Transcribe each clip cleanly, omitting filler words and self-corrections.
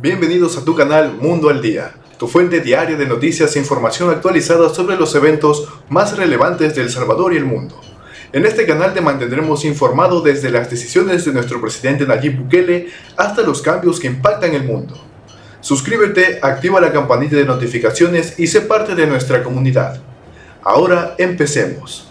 Bienvenidos a tu canal Mundo al Día, tu fuente diaria de noticias e información actualizada sobre los eventos más relevantes de El Salvador y el mundo. En este canal te mantendremos informado desde las decisiones de nuestro presidente Nayib Bukele hasta los cambios que impactan el mundo. Suscríbete, activa la campanita de notificaciones y sé parte de nuestra comunidad. Ahora empecemos.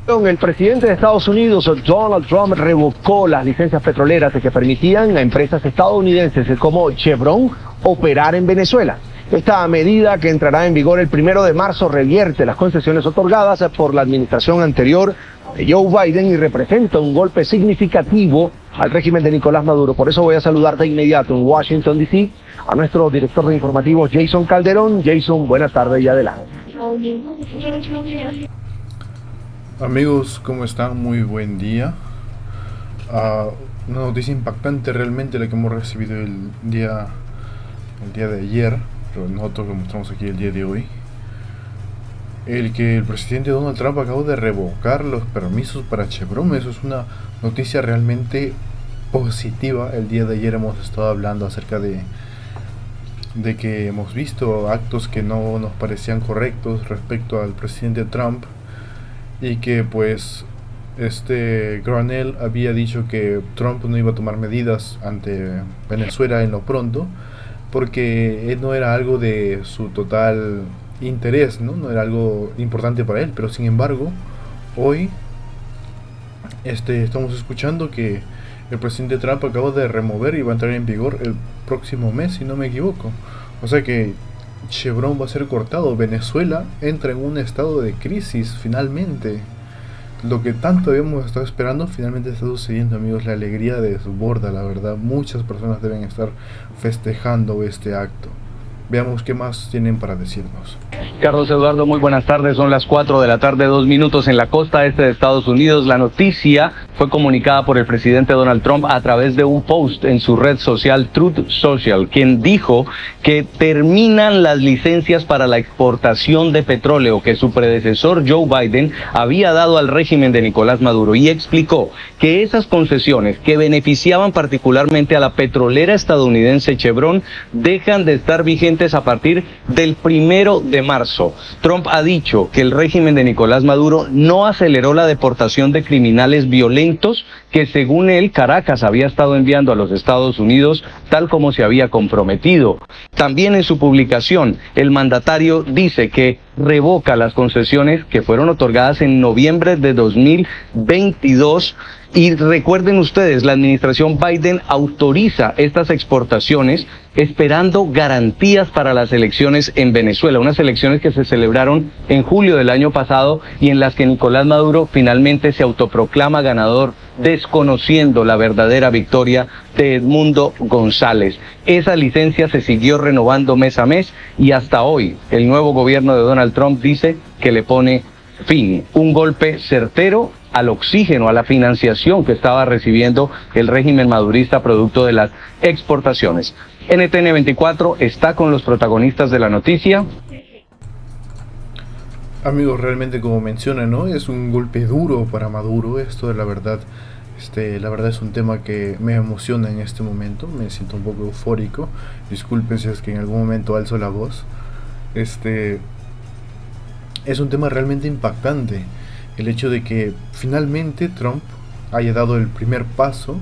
El presidente de Estados Unidos, Donald Trump, revocó las licencias petroleras que permitían a empresas estadounidenses como Chevron operar en Venezuela. Esta medida, que entrará en vigor el 1 de marzo, revierte las concesiones otorgadas por la administración anterior de Joe Biden y representa un golpe significativo al régimen de Nicolás Maduro. Por eso voy a saludar de inmediato en Washington, D.C. a nuestro director de informativos, Jason Calderón. Jason, buenas tardes y adelante. Amigos, ¿cómo están? Muy buen día. Una noticia impactante realmente la que hemos recibido el día de ayer, pero nosotros lo mostramos aquí el día de hoy. El que el presidente Donald Trump acabó de revocar los permisos para Chevron. Eso es una noticia realmente positiva. El día de ayer hemos estado hablando acerca de que hemos visto actos que no nos parecían correctos respecto al presidente Trump, y que pues Granell había dicho que Trump no iba a tomar medidas ante Venezuela en lo pronto porque no era algo de su total interés, no era algo importante para él. Pero sin embargo, hoy estamos escuchando que el presidente Trump acaba de remover y va a entrar en vigor el próximo mes, si no me equivoco. O sea que Chevron va a ser cortado. Venezuela entra en un estado de crisis finalmente. Lo que tanto habíamos estado esperando finalmente está sucediendo, amigos. La alegría desborda, la verdad. Muchas personas deben estar festejando este acto. Veamos qué más tienen para decirnos. Carlos Eduardo, muy buenas tardes. Son las 4 de la tarde, 2 minutos en la costa este de Estados Unidos. La noticia fue comunicada por el presidente Donald Trump a través de un post en su red social Truth Social, quien dijo que terminan las licencias para la exportación de petróleo que su predecesor Joe Biden había dado al régimen de Nicolás Maduro, y explicó que esas concesiones que beneficiaban particularmente a la petrolera estadounidense Chevron dejan de estar vigentes a partir del 1 de marzo. Trump ha dicho que el régimen de Nicolás Maduro no aceleró la deportación de criminales violentos que, según él, Caracas había estado enviando a los Estados Unidos, tal como se había comprometido. También en su publicación, el mandatario dice que revoca las concesiones que fueron otorgadas en noviembre de 2022. Y recuerden ustedes, la administración Biden autoriza estas exportaciones esperando garantías para las elecciones en Venezuela, unas elecciones que se celebraron en julio del año pasado y en las que Nicolás Maduro finalmente se autoproclama ganador, desconociendo la verdadera victoria de Edmundo González. Esa licencia se siguió renovando mes a mes y hasta hoy el nuevo gobierno de Donald Trump dice que le pone fin, un golpe certero al oxígeno, a la financiación que estaba recibiendo el régimen madurista producto de las exportaciones. NTN 24 está con los protagonistas de la noticia. Amigos, realmente, como mencionan, ¿no? Es un golpe duro para Maduro. Esto de la verdad es un tema que me emociona en este momento. Me siento un poco eufórico. Disculpen si es que en algún momento alzo la voz. Es un tema realmente impactante. El hecho de que finalmente Trump haya dado el primer paso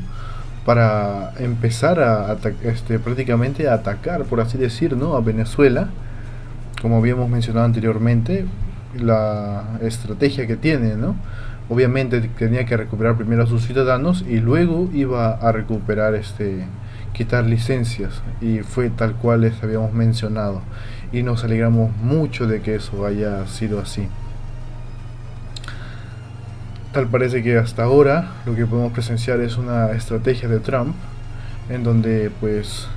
para empezar a prácticamente a atacar, por así decir, ¿no?, a Venezuela. Como habíamos mencionado anteriormente, la estrategia que tiene, ¿no? Obviamente tenía que recuperar primero a sus ciudadanos y luego iba a recuperar quitar licencias, y fue tal cual les habíamos mencionado, y nos alegramos mucho de que eso haya sido así. Tal parece que hasta ahora lo que podemos presenciar es una estrategia de Trump en donde pues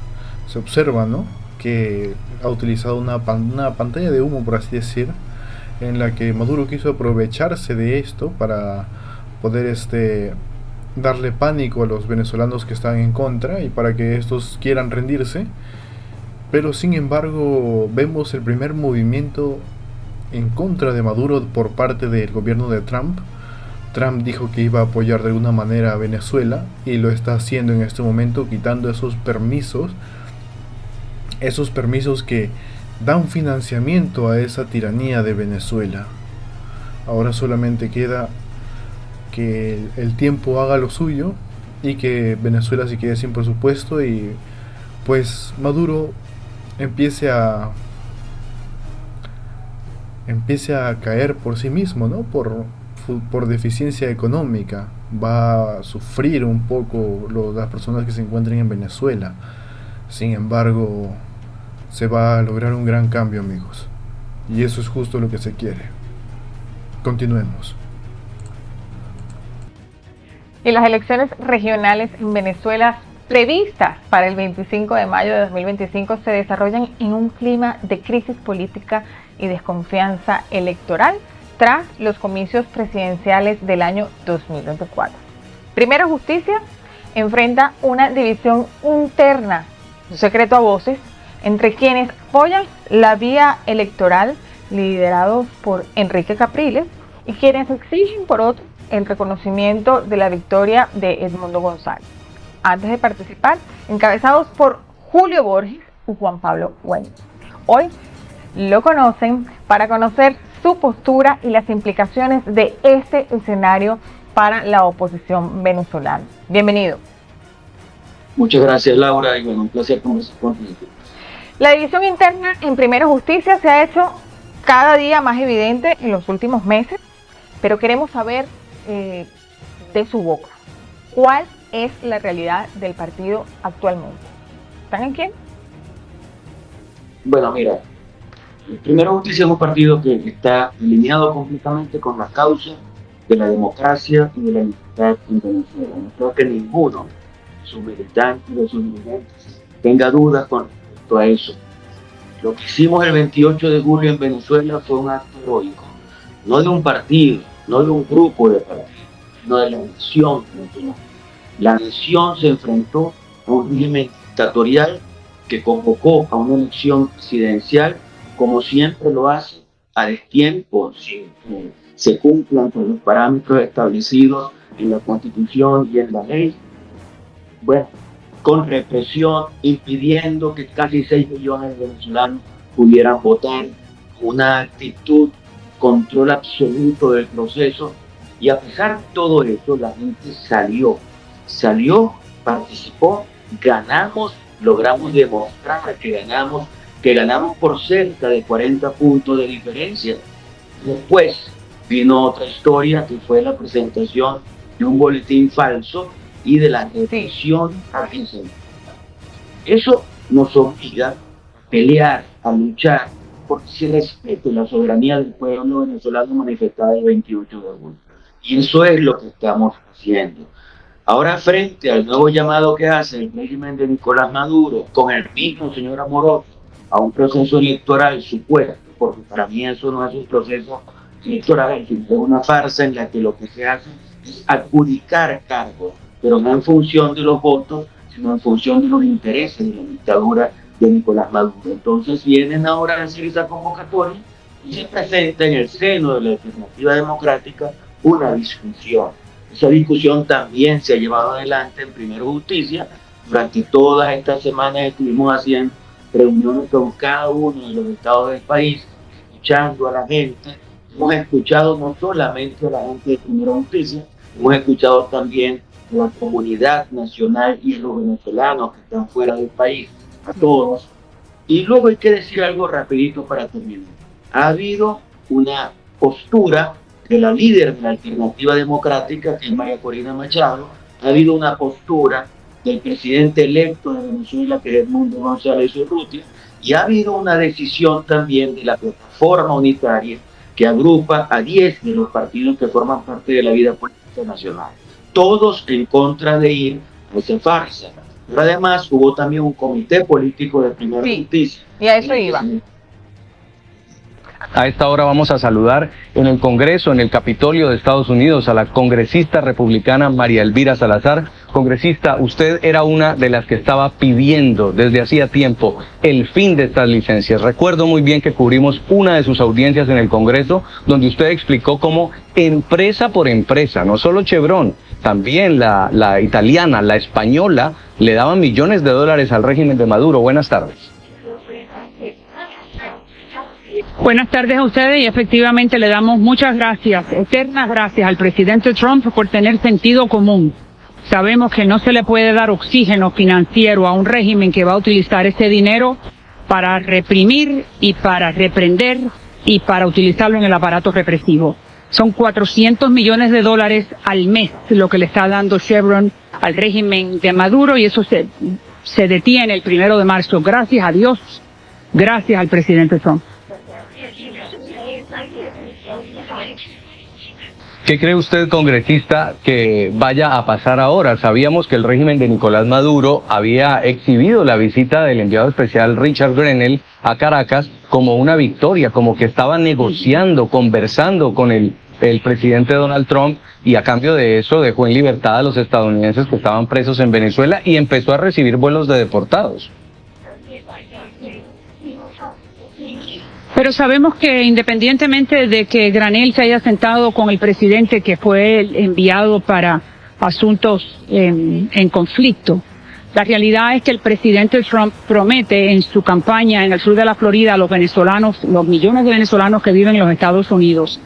se observa, ¿no?, que ha utilizado una pantalla de humo, por así decir, en la que Maduro quiso aprovecharse de esto para poder darle pánico a los venezolanos que están en contra y para que estos quieran rendirse. Pero sin embargo vemos el primer movimiento en contra de Maduro por parte del gobierno de Trump. Trump dijo que iba a apoyar de alguna manera a Venezuela y lo está haciendo en este momento, quitando esos permisos esos permisos que dan financiamiento a esa tiranía de Venezuela. Ahora solamente queda que el tiempo haga lo suyo y que Venezuela se quede sin presupuesto y pues Maduro empiece a caer por sí mismo, ¿no? Por deficiencia económica. Va a sufrir un poco las personas que se encuentren en Venezuela. Sin embargo, se va a lograr un gran cambio, amigos. Y eso es justo lo que se quiere. Continuemos. Y las elecciones regionales en Venezuela previstas para el 25 de mayo de 2025 se desarrollan en un clima de crisis política y desconfianza electoral tras los comicios presidenciales del año 2024. Primero Justicia enfrenta una división interna, un secreto a voces, entre quienes apoyan la vía electoral liderados por Enrique Capriles y quienes exigen por otro el reconocimiento de la victoria de Edmundo González, antes de participar, encabezados por Julio Borges y Juan Pablo Güemes. Hoy lo conocen para conocer su postura y las implicaciones de este escenario para la oposición venezolana. Bienvenido. Muchas gracias, Laura, y bueno, un placer conversar contigo. La división interna en Primero Justicia se ha hecho cada día más evidente en los últimos meses, pero queremos saber de su boca, ¿cuál es la realidad del partido actualmente? ¿Están en quién? Bueno, mira, Primero Justicia es un partido que está alineado completamente con la causa de la democracia y de la libertad en Venezuela. No creo que ninguno de sus militantes, de sus dirigentes, tenga dudas con respecto a eso. Lo que hicimos el 28 de julio en Venezuela fue un acto heroico, no de un partido, no de un grupo de partidos, sino de la nación. La nación se enfrentó a un régimen dictatorial que convocó a una elección presidencial, como siempre lo hace, a destiempo, sin que se cumplan con los parámetros establecidos en la Constitución y en la ley. Bueno, con represión, impidiendo que casi 6 millones de venezolanos pudieran votar, una actitud, control absoluto del proceso, y a pesar de todo eso, la gente salió, participó, ganamos, logramos demostrar que ganamos por cerca de 40 puntos de diferencia. Después vino otra historia, que fue la presentación de un boletín falso y de la represión argentina. Eso nos obliga a pelear, a luchar, porque se respete la soberanía del pueblo venezolano manifestada el 28 de julio. Y eso es lo que estamos haciendo. Ahora, frente al nuevo llamado que hace el régimen de Nicolás Maduro, con el mismo señor Amoroso, a un proceso electoral supuesto, porque para mí eso no es un proceso electoral, es una farsa en la que lo que se hace es adjudicar cargos, pero no en función de los votos, sino en función de los intereses de la dictadura de Nicolás Maduro. Entonces vienen ahora a hacer esa convocatoria y se presenta en el seno de la alternativa democrática una discusión. Esa discusión también se ha llevado adelante en Primero Justicia. Durante todas estas semanas estuvimos haciendo reuniones con cada uno de los estados del país, escuchando a la gente. Hemos escuchado no solamente a la gente de Primero Justicia, hemos escuchado también a la comunidad nacional y a los venezolanos que están fuera del país, a todos. Y luego hay que decir algo rapidito para terminar. Ha habido una postura de la líder de la alternativa democrática, que es María Corina Machado. Ha habido una postura del presidente electo de Venezuela, que es Edmundo González Urrutia, y ha habido una decisión también de la plataforma unitaria que agrupa a 10 de los partidos que forman parte de la vida política nacional, todos en contra de ir a esa farsa. Pero además hubo también un comité político de Primera Justicia. Y a eso iba. A esta hora vamos a saludar en el Congreso, en el Capitolio de Estados Unidos, a la congresista republicana María Elvira Salazar. Congresista, usted era una de las que estaba pidiendo desde hacía tiempo el fin de estas licencias. Recuerdo muy bien que cubrimos una de sus audiencias en el Congreso, donde usted explicó cómo empresa por empresa, no solo Chevron, también la italiana, la española, le daban millones de dólares al régimen de Maduro. Buenas tardes. Buenas tardes a ustedes y efectivamente le damos muchas gracias, eternas gracias al presidente Trump por tener sentido común. Sabemos que no se le puede dar oxígeno financiero a un régimen que va a utilizar ese dinero para reprimir y para reprender y para utilizarlo en el aparato represivo. Son $400 millones al mes lo que le está dando Chevron al régimen de Maduro y eso se detiene el 1 de marzo. Gracias a Dios, gracias al presidente Trump. ¿Qué cree usted, congresista, que vaya a pasar ahora? Sabíamos que el régimen de Nicolás Maduro había exhibido la visita del enviado especial Richard Grenell a Caracas como una victoria, como que estaba negociando, conversando con el presidente Donald Trump y a cambio de eso dejó en libertad a los estadounidenses que estaban presos en Venezuela y empezó a recibir vuelos de deportados. Pero sabemos que independientemente de que Granel se haya sentado con el presidente que fue enviado para asuntos en conflicto, la realidad es que el presidente Trump promete en su campaña en el sur de la Florida a los venezolanos, los millones de venezolanos que viven en los Estados Unidos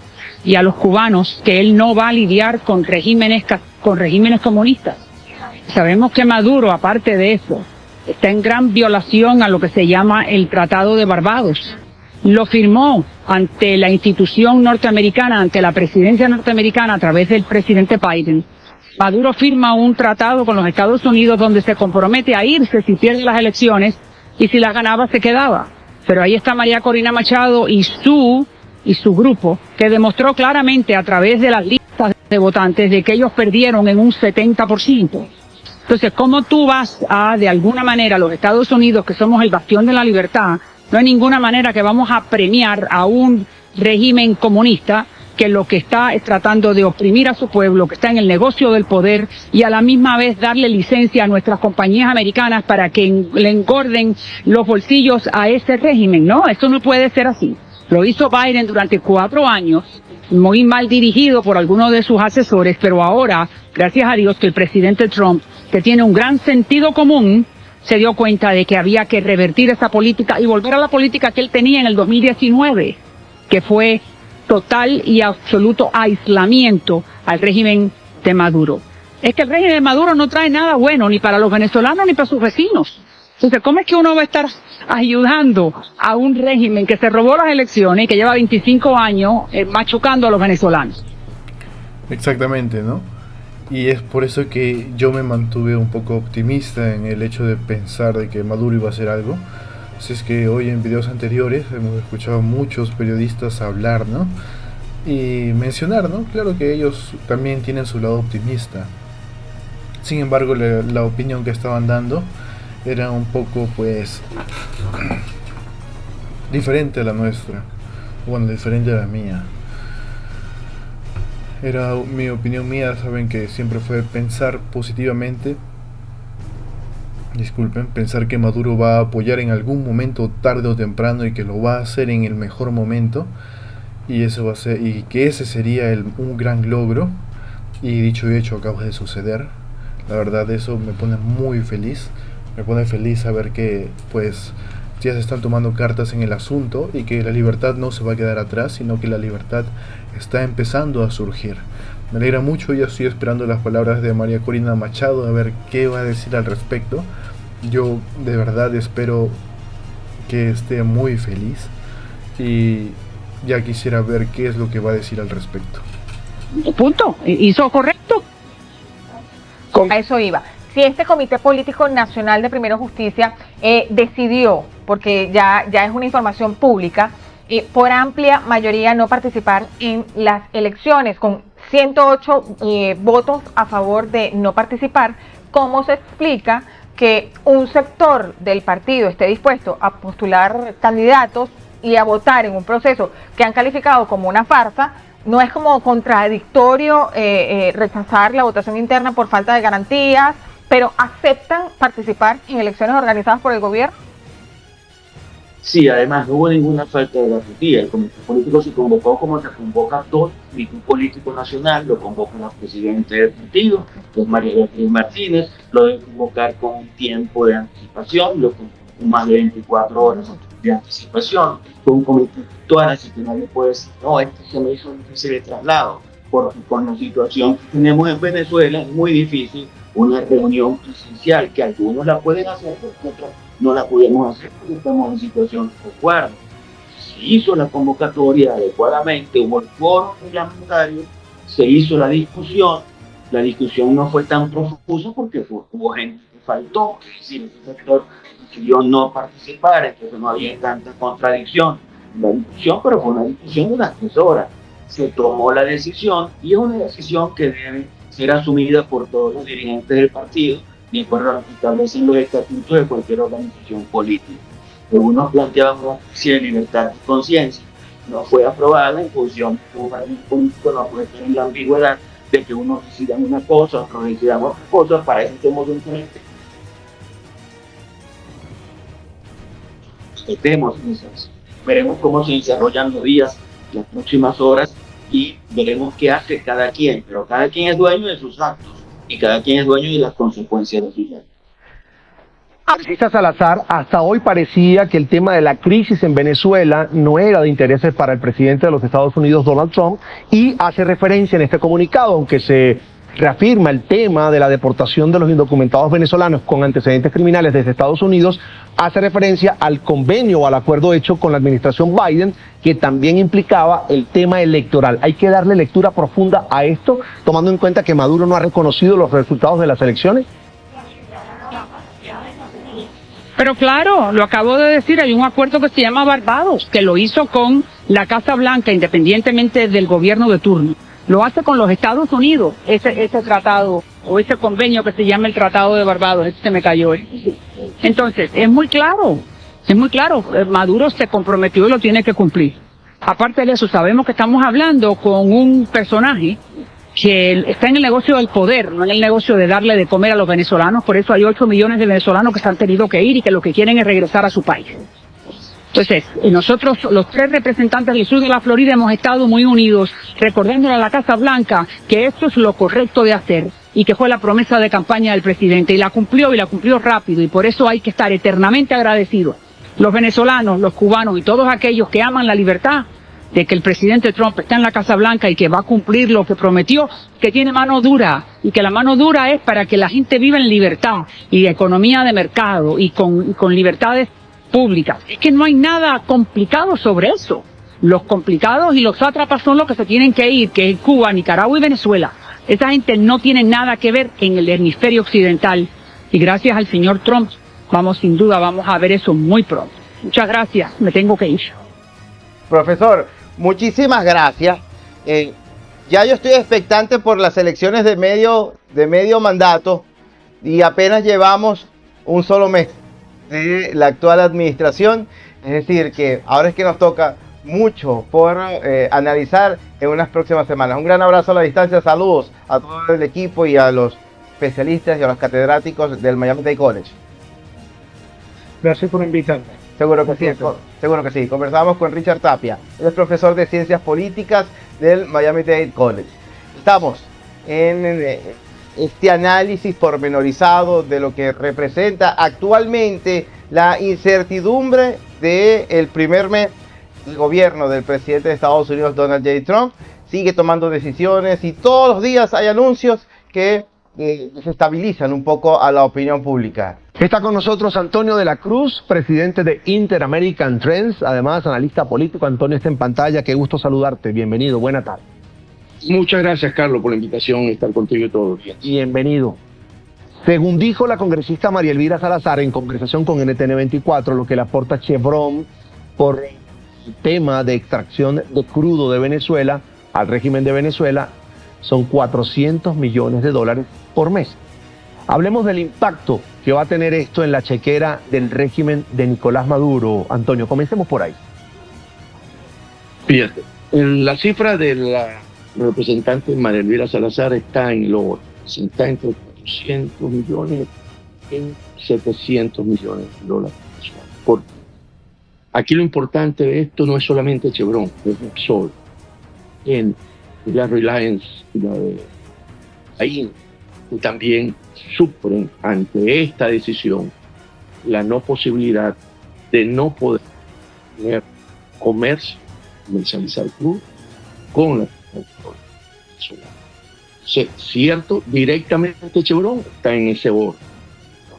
y a los cubanos que él no va a lidiar con regímenes comunistas. Sabemos que Maduro, aparte de eso, está en gran violación a lo que se llama el Tratado de Barbados. Lo firmó ante la institución norteamericana, ante la presidencia norteamericana a través del presidente Biden. Maduro firma un tratado con los Estados Unidos donde se compromete a irse si pierde las elecciones y si las ganaba se quedaba. Pero ahí está María Corina Machado y su grupo, que demostró claramente a través de las listas de votantes de que ellos perdieron en un 70%. Entonces, ¿cómo tú vas a, de alguna manera, los Estados Unidos, que somos el bastión de la libertad, no hay ninguna manera que vamos a premiar a un régimen comunista que lo que está es tratando de oprimir a su pueblo, que está en el negocio del poder y a la misma vez darle licencia a nuestras compañías americanas para que le engorden los bolsillos a ese régimen? No, eso no puede ser así. Lo hizo Biden durante 4 años, muy mal dirigido por algunos de sus asesores, pero ahora, gracias a Dios, que el presidente Trump, que tiene un gran sentido común, se dio cuenta de que había que revertir esa política y volver a la política que él tenía en el 2019, que fue total y absoluto aislamiento al régimen de Maduro. Es que el régimen de Maduro no trae nada bueno ni para los venezolanos ni para sus vecinos. Entonces, ¿cómo es que uno va a estar ayudando a un régimen que se robó las elecciones y que lleva 25 años machucando a los venezolanos? Exactamente, ¿no? Y es por eso que yo me mantuve un poco optimista en el hecho de pensar de que Maduro iba a hacer algo. Así es que hoy en videos anteriores hemos escuchado a muchos periodistas hablar, ¿no? Y mencionar, ¿no? Claro que ellos también tienen su lado optimista. Sin embargo, la opinión que estaban dando era un poco, pues, diferente a la nuestra. Bueno, diferente a la mía. Era mi opinión mía, saben que siempre fue pensar positivamente. Disculpen, pensar que Maduro va a apoyar en algún momento, tarde o temprano, y que lo va a hacer en el mejor momento. Y eso va a ser, y que ese sería un gran logro. Y dicho y hecho, acaba de suceder. La verdad, eso me pone muy feliz. Me pone feliz saber que, pues, ya se están tomando cartas en el asunto y que la libertad no se va a quedar atrás, sino que la libertad está empezando a surgir. Me alegra mucho y estoy esperando las palabras de María Corina Machado a ver qué va a decir al respecto. Yo de verdad espero que esté muy feliz y ya quisiera ver qué es lo que va a decir al respecto. Punto. ¿Hizo correcto? A eso iba. Si este Comité Político Nacional de Primero Justicia decidió, porque ya es una información pública, por amplia mayoría no participar en las elecciones, con 108 votos a favor de no participar, ¿cómo se explica que un sector del partido esté dispuesto a postular candidatos y a votar en un proceso que han calificado como una farsa? ¿No es como contradictorio rechazar la votación interna por falta de garantías, pero aceptan participar en elecciones organizadas por el gobierno? Sí, además no hubo ninguna falta de garantía. El comité político se convocó como se convoca todo el comité político nacional, lo convoca la presidenta del partido, que es María Beatriz Martínez, lo debe convocar con un tiempo de anticipación, lo convocó con más de 24 horas de anticipación, con un comité actual, así que nadie puede decir, no, esto se me hizo difícil de traslado, porque con la situación que tenemos en Venezuela es muy difícil una reunión presencial, que algunos la pueden hacer, porque otros no la podemos hacer porque estamos en situación de acuerdo. Se hizo la convocatoria adecuadamente, hubo el foro reglamentario, se hizo la discusión no fue tan profusa porque hubo gente que faltó, es decir, ese sector decidió no participar, entonces no había tanta contradicción en la discusión, pero fue una discusión de unas 3 horas. Se tomó la decisión y es una decisión que debe ser asumida por todos los dirigentes del partido, de acuerdo a lo que establecen los estatutos de cualquier organización política. Algunos planteaban una especie de libertad de conciencia, no fue aprobada en función de que un partido político no puede estar en la ambigüedad de que unos decidan una cosa, otros decidan otra cosa, para eso somos un frente. Veremos cómo se desarrollan los días, las próximas horas, y veremos qué hace cada quien, pero cada quien es dueño de sus actos y cada quien es dueño de las consecuencias de sus actos. Congresista Salazar, hasta hoy parecía que el tema de la crisis en Venezuela no era de intereses para el presidente de los Estados Unidos, Donald Trump, y hace referencia en este comunicado, aunque se reafirma el tema de la deportación de los indocumentados venezolanos con antecedentes criminales desde Estados Unidos, hace referencia al convenio o al acuerdo hecho con la administración Biden, que también implicaba el tema electoral. Hay que darle lectura profunda a esto, tomando en cuenta que Maduro no ha reconocido los resultados de las elecciones. Pero claro, lo acabo de decir, hay un acuerdo que se llama Barbados, que lo hizo con la Casa Blanca, independientemente del gobierno de turno. Lo hace con los Estados Unidos, ese tratado, o ese convenio que se llama el Tratado de Barbados, ese se me cayó. Entonces, es muy claro, Maduro se comprometió y lo tiene que cumplir. Aparte de eso, sabemos que estamos hablando con un personaje que está en el negocio del poder, no en el negocio de darle de comer a los venezolanos. Por eso hay 8 millones de venezolanos que se han tenido que ir y que lo que quieren es regresar a su país. Entonces, nosotros, los 3 representantes del sur de la Florida, hemos estado muy unidos, recordándole a la Casa Blanca que esto es lo correcto de hacer y que fue la promesa de campaña del presidente, y la cumplió rápido, y por eso hay que estar eternamente agradecidos, los venezolanos, los cubanos y todos aquellos que aman la libertad, de que el presidente Trump está en la Casa Blanca y que va a cumplir lo que prometió, que tiene mano dura, y que la mano dura es para que la gente viva en libertad y economía de mercado y con libertades públicas. Es que no hay nada complicado sobre eso. Los complicados y los sátrapas son los que se tienen que ir, que es Cuba, Nicaragua y Venezuela. Esa gente no tiene nada que ver en el hemisferio occidental, y gracias al señor Trump sin duda vamos a ver eso muy pronto. Muchas gracias, me tengo que ir. Profesor, muchísimas gracias. Ya yo estoy expectante por las elecciones de medio mandato, y apenas llevamos un solo mes de la actual administración. Es decir, que ahora es que nos toca mucho por analizar en unas próximas semanas. Un gran abrazo a la distancia, saludos a todo el equipo y a los especialistas y a los catedráticos del Miami-Dade College. Gracias por invitarme. Seguro que sí. Conversamos con Richard Tapia, él es profesor de Ciencias Políticas del Miami-Dade College. Estamos en este análisis pormenorizado de lo que representa actualmente la incertidumbre del primer mes del gobierno del presidente de Estados Unidos, Donald J. Trump. Sigue tomando decisiones y todos los días hay anuncios que desestabilizan un poco a la opinión pública. Está con nosotros Antonio de la Cruz, presidente de Inter-American Trends, además analista político. Antonio está en pantalla, qué gusto saludarte, bienvenido, buena tarde. Muchas gracias, Carlos, por la invitación y estar contigo todos los días. Bienvenido. Según dijo la congresista María Elvira Salazar en conversación con NTN24, lo que le aporta Chevron por el tema de extracción de crudo de Venezuela al régimen de Venezuela son $400 millones por mes. Hablemos del impacto que va a tener esto en la chequera del régimen de Nicolás Maduro. Antonio, comencemos por ahí. Fíjate, la cifra de la representante María Elvira Salazar está entre 400 millones y $700 millones. Porque aquí lo importante de esto no es solamente Chevron, es Repsol, en la Reliance, la de ahí, y también sufren ante esta decisión la no posibilidad de no poder tener comercio, comercializar crudo con la venezolana. Cierto, directamente Chevron está en ese borde.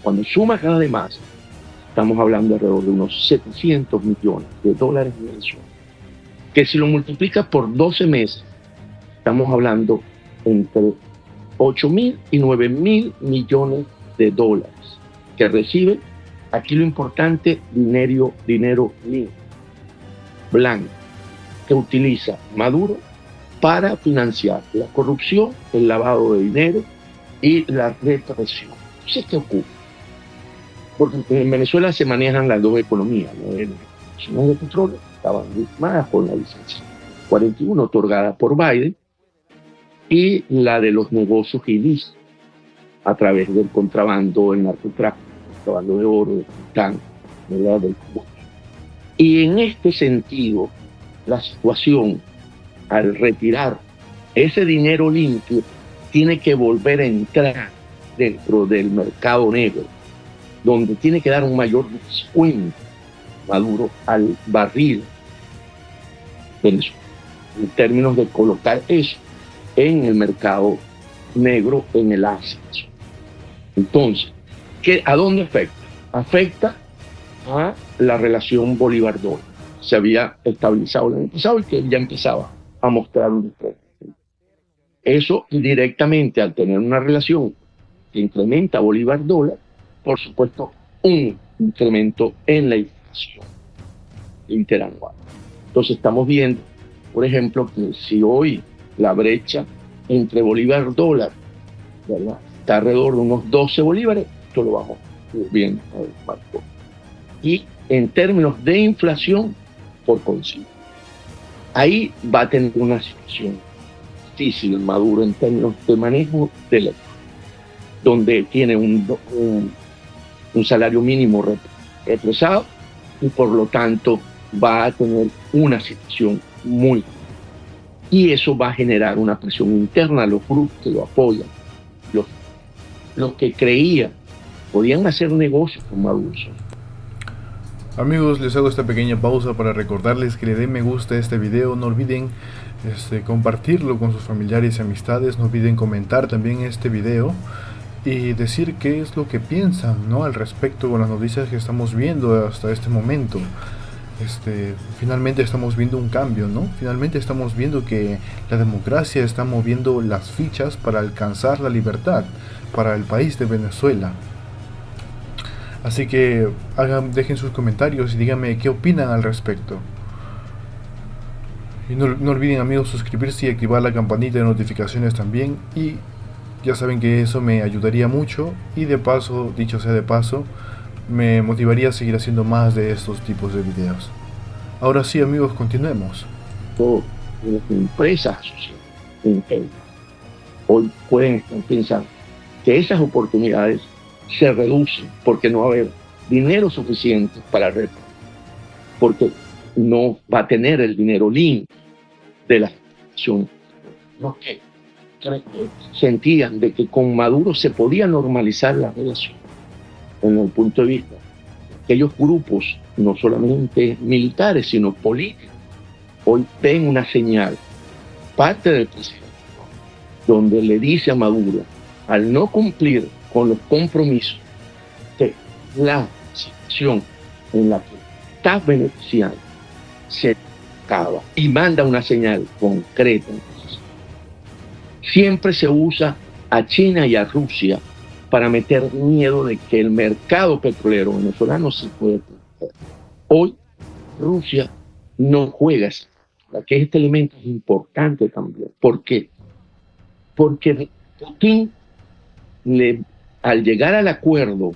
Cuando sumas cada demás, estamos hablando alrededor de unos $700 millones mensuales. Que si lo multiplicas por 12 meses, estamos hablando entre 8.000 y 9.000 millones de dólares que recibe. Aquí lo importante, dinero limpio, blanco, que utiliza Maduro para financiar la corrupción, el lavado de dinero y la represión. Entonces, ¿qué ocurre? Porque en Venezuela se manejan las dos economías, ¿no? El nacional de petróleo estaban firmadas con la licencia 41 otorgada por Biden, y la de los negocios ilícitos a través del contrabando, el narcotráfico, el contrabando de oro, de coltán, ¿verdad?, del combustible. Y en este sentido, la situación, al retirar ese dinero limpio, tiene que volver a entrar dentro del mercado negro, donde tiene que dar un mayor descuento Maduro al barril Venezuela, en términos de colocar eso en el mercado negro, en el ascenso. Entonces, ¿a dónde afecta? Afecta a la relación Bolívar-dólar. Se había estabilizado el año pasado y que ya empezaba a mostrar un despliegue. Eso directamente, al tener una relación que incrementa Bolívar-dólar, por supuesto, un incremento en la inflación interanual. Entonces estamos viendo, por ejemplo, que si hoy la brecha entre Bolívar-dólar, ¿verdad?, está alrededor de unos 12 bolívares, esto lo vamos viendo. Y en términos de inflación, por consiguiente, ahí va a tener una situación difícil Maduro en términos de manejo de la economía, donde tiene un salario mínimo represado y por lo tanto va a tener una situación muy difícil. Y eso va a generar una presión interna a los grupos que lo apoyan, los que creían podían hacer negocios con Maduro. Amigos, les hago esta pequeña pausa para recordarles que le den me gusta a este video. No olviden compartirlo con sus familiares y amistades. No olviden comentar también este video y decir qué es lo que piensan, ¿no?, al respecto con las noticias que estamos viendo hasta este momento. Finalmente estamos viendo un cambio, ¿no? Finalmente estamos viendo que la democracia está moviendo las fichas para alcanzar la libertad para el país de Venezuela. Así que dejen sus comentarios y díganme qué opinan al respecto. Y no olviden, amigos, suscribirse y activar la campanita de notificaciones también. Y ya saben que eso me ayudaría mucho. Y de paso, dicho sea de paso, me motivaría a seguir haciendo más de estos tipos de videos. Ahora sí, amigos, continuemos. Todas las empresas hoy pueden estar pensando que esas oportunidades se reducen porque no va a haber dinero suficiente para reparar, porque no va a tener el dinero limpio de la situación. Los que sentían de que con Maduro se podía normalizar la relación en el punto de vista de aquellos grupos, no solamente militares, sino políticos, hoy ven una señal, parte del presidente, donde le dice a Maduro, al no cumplir con los compromisos, que la situación en la que está beneficiando se acaba, y manda una señal concreta. Siempre se usa a China y a Rusia para meter miedo de que el mercado petrolero venezolano se puede perder. Hoy Rusia no juega así, que este elemento es importante también. ¿Por qué? Porque Putin, al llegar al acuerdo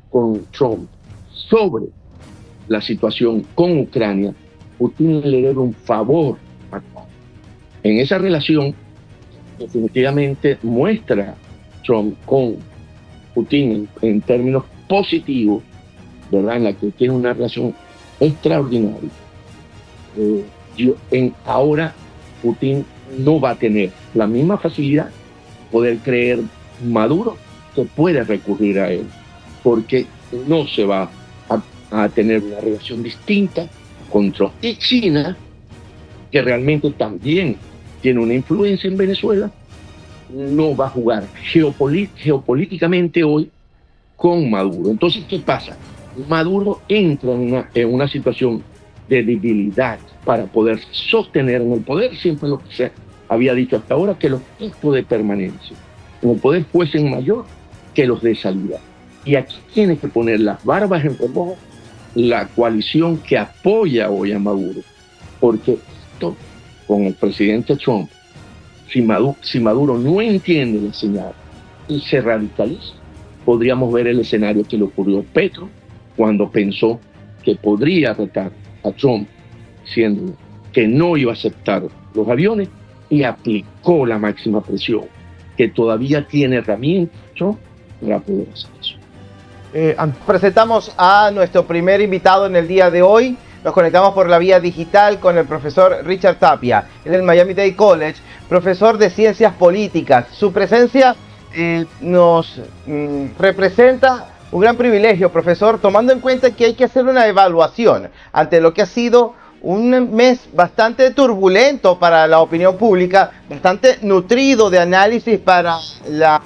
con Trump sobre la situación con Ucrania, Putin le debe un favor a Trump. En esa relación, definitivamente muestra Trump con Putin en términos positivos, ¿verdad?, en la que tiene una relación extraordinaria. Ahora Putin no va a tener la misma facilidad de poder creer Maduro que puede recurrir a él, porque no se va a tener una relación distinta con Trump. Y China, que realmente también tiene una influencia en Venezuela, no va a jugar geopolíticamente hoy con Maduro. Entonces, ¿qué pasa? Maduro entra en una situación de debilidad para poder sostener en el poder siempre lo que se había dicho hasta ahora, que los tiempos de permanencia en el poder fuesen mayor que los de salida. Y aquí tiene que poner las barbas en remojo la coalición que apoya hoy a Maduro, porque esto, con el presidente Trump, si Maduro no entiende la señal y se radicaliza, podríamos ver el escenario que le ocurrió a Petro cuando pensó que podría retar a Trump, diciendo que no iba a aceptar los aviones, y aplicó la máxima presión, que todavía tiene herramientas para poder hacer eso. Presentamos a nuestro primer invitado en el día de hoy. Nos conectamos por la vía digital con el profesor Richard Tapia, en el Miami-Dade College, profesor de Ciencias Políticas. Su presencia nos representa un gran privilegio, profesor, tomando en cuenta que hay que hacer una evaluación ante lo que ha sido un mes bastante turbulento para la opinión pública, bastante nutrido de análisis para la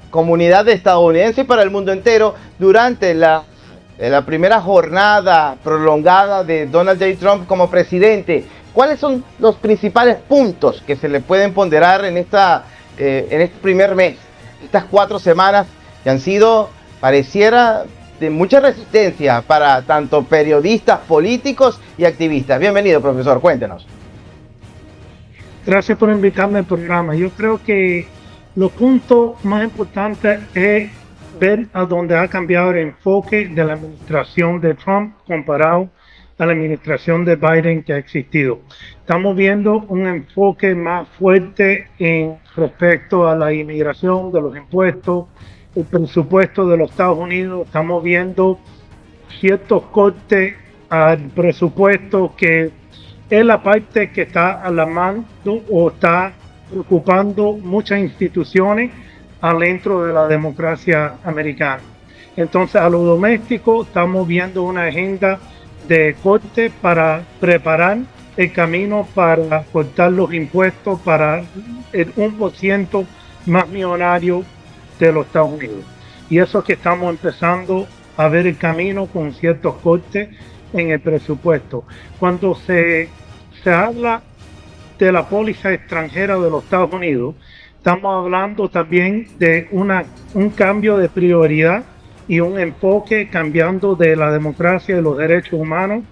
comunidad estadounidense y para el mundo entero durante la primera jornada prolongada de Donald J. Trump como presidente. ¿Cuáles son los principales puntos que se le pueden ponderar en este primer mes? Estas 4 semanas que han sido, pareciera, de mucha resistencia para tanto periodistas, políticos y activistas. Bienvenido, profesor, cuéntenos. Gracias por invitarme al programa. Yo creo que los puntos más importantes es ver a dónde ha cambiado el enfoque de la administración de Trump comparado a la administración de Biden que ha existido. Estamos viendo un enfoque más fuerte en respecto a la inmigración, de los impuestos, el presupuesto de los Estados Unidos. Estamos viendo ciertos cortes al presupuesto que es la parte que está alarmando o está preocupando muchas instituciones adentro de la democracia americana. Entonces, a lo doméstico estamos viendo una agenda de corte para preparar el camino para cortar los impuestos para el 1% más millonario de los Estados Unidos. Y eso es que estamos empezando a ver el camino con ciertos cortes en el presupuesto. Cuando se habla de la póliza extranjera de los Estados Unidos, estamos hablando también de un cambio de prioridad y un enfoque cambiando de la democracia y los derechos humanos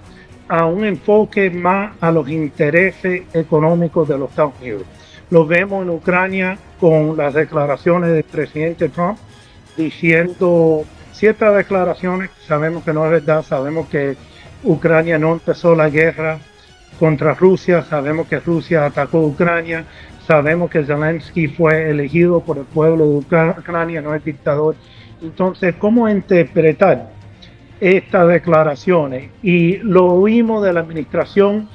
a un enfoque más a los intereses económicos de los Estados Unidos. Lo vemos en Ucrania con las declaraciones del presidente Trump diciendo ciertas declaraciones. Sabemos que no es verdad, sabemos que Ucrania no empezó la guerra contra Rusia, sabemos que Rusia atacó a Ucrania, sabemos que Zelensky fue elegido por el pueblo de Ucrania, no es dictador. Entonces, ¿cómo interpretar estas declaraciones? Y lo oímos de la administración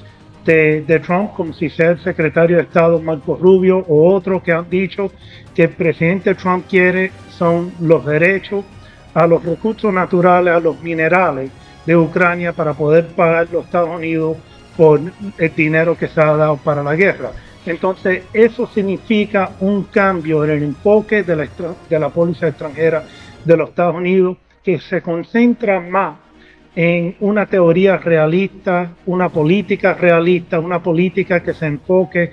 de Trump, como si sea el secretario de Estado Marco Rubio o otros que han dicho que el presidente Trump quiere son los derechos a los recursos naturales, a los minerales de Ucrania para poder pagar los Estados Unidos por el dinero que se ha dado para la guerra. Entonces, eso significa un cambio en el enfoque de la póliza extranjera de los Estados Unidos, que se concentra más en una teoría realista, una política realista, una política que se enfoque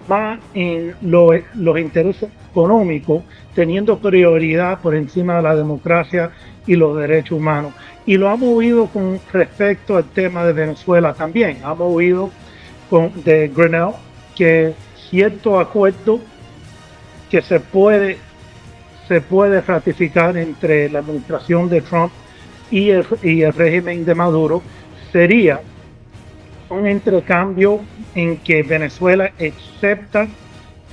más en los intereses económicos, teniendo prioridad por encima de la democracia y los derechos humanos. Y lo hemos oído con respecto al tema de Venezuela también. Hemos oído de Grenell que cierto acuerdo que se puede ratificar entre la administración de Trump y el régimen de Maduro sería un intercambio en que Venezuela acepta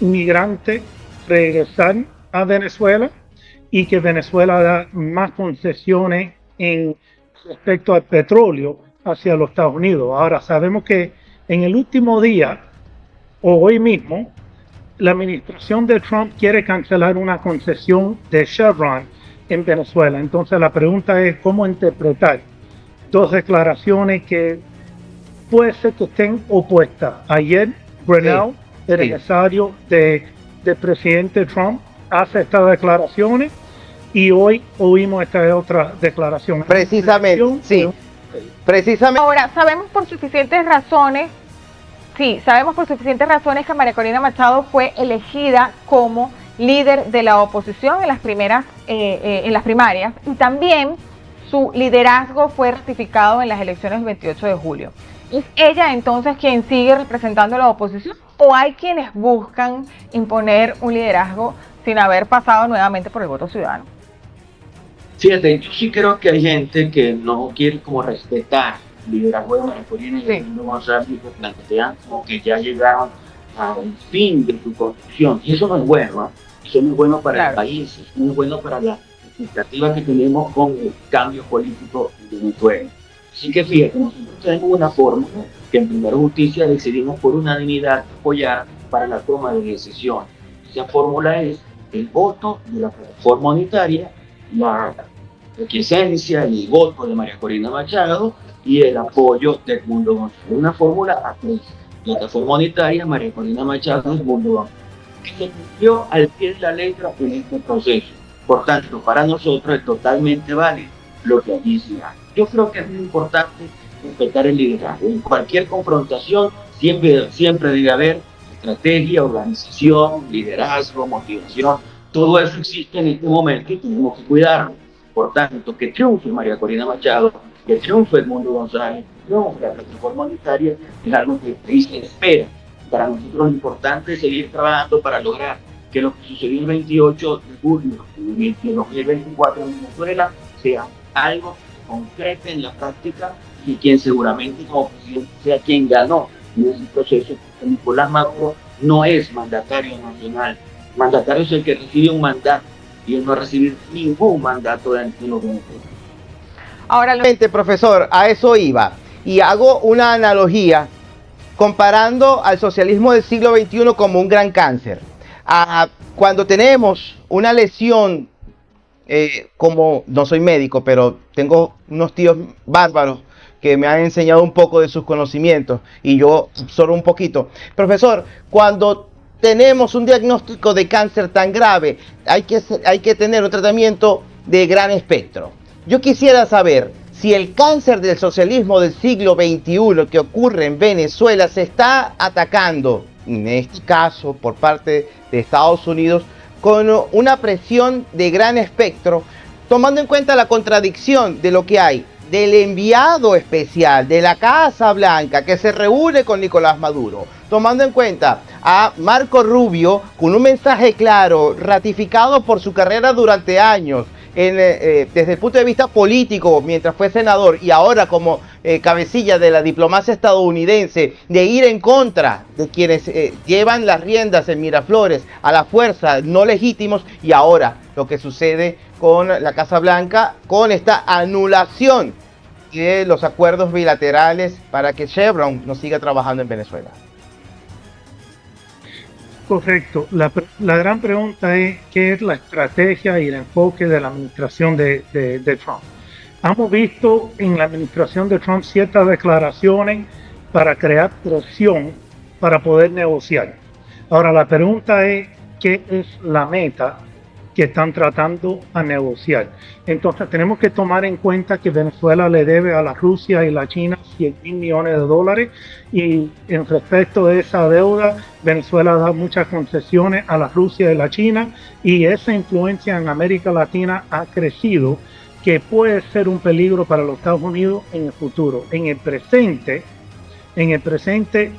inmigrantes regresar a Venezuela y que Venezuela da más concesiones en respecto al petróleo hacia los Estados Unidos. Ahora sabemos que en el último día o hoy mismo la administración de Trump quiere cancelar una concesión de Chevron en Venezuela. Entonces la pregunta es cómo interpretar dos declaraciones que puede ser que estén opuestas. Ayer, Grenell, el empresario del presidente Trump, hace estas declaraciones y hoy oímos esta otra declaración. Precisamente, sí. Precisamente. Ahora, sabemos por suficientes razones que María Corina Machado fue elegida como líder de la oposición en las primarias y también su liderazgo fue ratificado en las elecciones del 28 de julio. ¿Es ella entonces quien sigue representando a la oposición o hay quienes buscan imponer un liderazgo sin haber pasado nuevamente por el voto ciudadano? Fíjate, yo sí creo que hay gente que no quiere como respetar el liderazgo de María Corina y no González que plantean como que ya llegaron al fin de su construcción. Y eso no es bueno, eso no es bueno para el país, eso no es bueno para la expectativa que tenemos con el cambio político de Venezuela. Así que fíjate, nosotros tenemos una fórmula que en Primero Justicia decidimos por unanimidad apoyar para la toma de decisiones. Esa fórmula es el voto de la plataforma unitaria, la requiescencia y el voto de María Corina Machado y el apoyo de Edmundo González. Una fórmula a tres: plataforma unitaria, María Corina Machado y Edmundo González, que se cumplió al pie de la letra en este proceso. Por tanto, para nosotros es totalmente válido lo que allí se hace. Yo creo que es muy importante respetar el liderazgo. En cualquier confrontación siempre debe haber estrategia, organización, liderazgo, motivación. Todo eso existe en este momento y tenemos que cuidarlo. Por tanto, que triunfe María Corina Machado, que triunfe Edmundo González, que triunfe la plataforma unitaria, es algo que el país espera. Para nosotros lo importante es seguir trabajando para lograr que lo que sucedió el 28 de julio de 2024 en Venezuela sea algo concreto en la práctica y quien seguramente como presidente sea quien ganó en ese proceso. Nicolás Maduro no es mandatario nacional. Mandatario es el que recibe un mandato y él no va a recibir ningún mandato de los venezolanos. Ahora, profesor, a eso iba y hago una analogía comparando al socialismo del siglo XXI como un gran cáncer. Cuando tenemos una lesión, como no soy médico, pero tengo unos tíos bárbaros que me han enseñado un poco de sus conocimientos y yo solo un poquito. Profesor, cuando tenemos un diagnóstico de cáncer tan grave, hay que tener un tratamiento de gran espectro. Yo quisiera saber si el cáncer del socialismo del siglo XXI que ocurre en Venezuela se está atacando, en este caso por parte de Estados Unidos, con una presión de gran espectro, tomando en cuenta la contradicción de lo que hay del enviado especial de la Casa Blanca que se reúne con Nicolás Maduro, tomando en cuenta a Marco Rubio con un mensaje claro, ratificado por su carrera durante años, desde el punto de vista político, mientras fue senador y ahora como cabecilla de la diplomacia estadounidense, de ir en contra de quienes llevan las riendas en Miraflores a la fuerza, no legítimos, y ahora lo que sucede con la Casa Blanca, con esta anulación de los acuerdos bilaterales para que Chevron no siga trabajando en Venezuela. Correcto. La gran pregunta es qué es la estrategia y el enfoque de la administración de Trump. Hemos visto en la administración de Trump ciertas declaraciones para crear presión para poder negociar. Ahora la pregunta es qué es la meta que están tratando a negociar. Entonces tenemos que tomar en cuenta que Venezuela le debe a la Rusia y la China $100,000 millones y en respecto de esa deuda Venezuela da muchas concesiones a la Rusia y la China y esa influencia en América Latina ha crecido, que puede ser un peligro para los Estados Unidos en el futuro. En el presente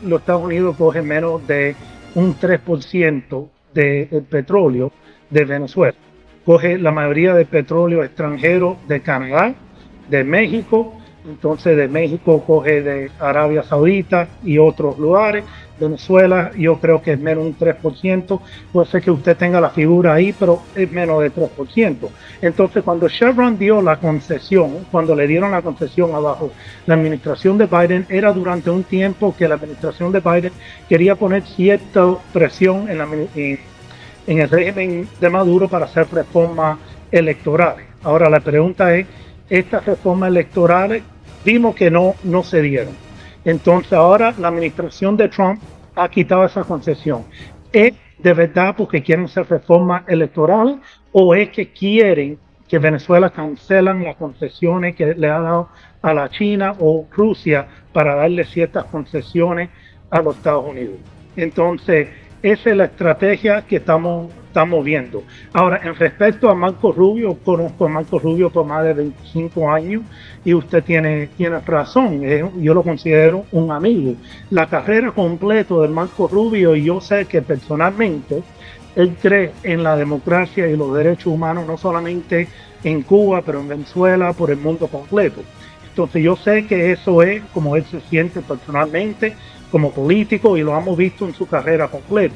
los Estados Unidos cogen menos de un 3% del petróleo de Venezuela. Coge la mayoría del petróleo extranjero de Canadá, de México, entonces de México coge de Arabia Saudita y otros lugares. Venezuela yo creo que es menos un 3%, puede ser que usted tenga la figura ahí, pero es menos de 3%. Entonces cuando Chevron dio la concesión, cuando le dieron la concesión abajo la administración de Biden, era durante un tiempo que la administración de Biden quería poner cierta presión en el régimen de Maduro para hacer reformas electorales. Ahora la pregunta es, estas reformas electorales vimos que no se dieron. Entonces ahora la administración de Trump ha quitado esa concesión. ¿Es de verdad porque quieren hacer reformas electorales o es que quieren que Venezuela cancelan las concesiones que le ha dado a la China o Rusia para darle ciertas concesiones a los Estados Unidos? Entonces, esa es la estrategia que estamos viendo. Ahora, en respecto a Marco Rubio, conozco a Marco Rubio por más de 25 años y usted tiene razón, yo lo considero un amigo. La carrera completa de Marco Rubio, y yo sé que personalmente él cree en la democracia y los derechos humanos, no solamente en Cuba, pero en Venezuela, por el mundo completo. Entonces yo sé que eso es como él se siente personalmente, como político, y lo hemos visto en su carrera completa.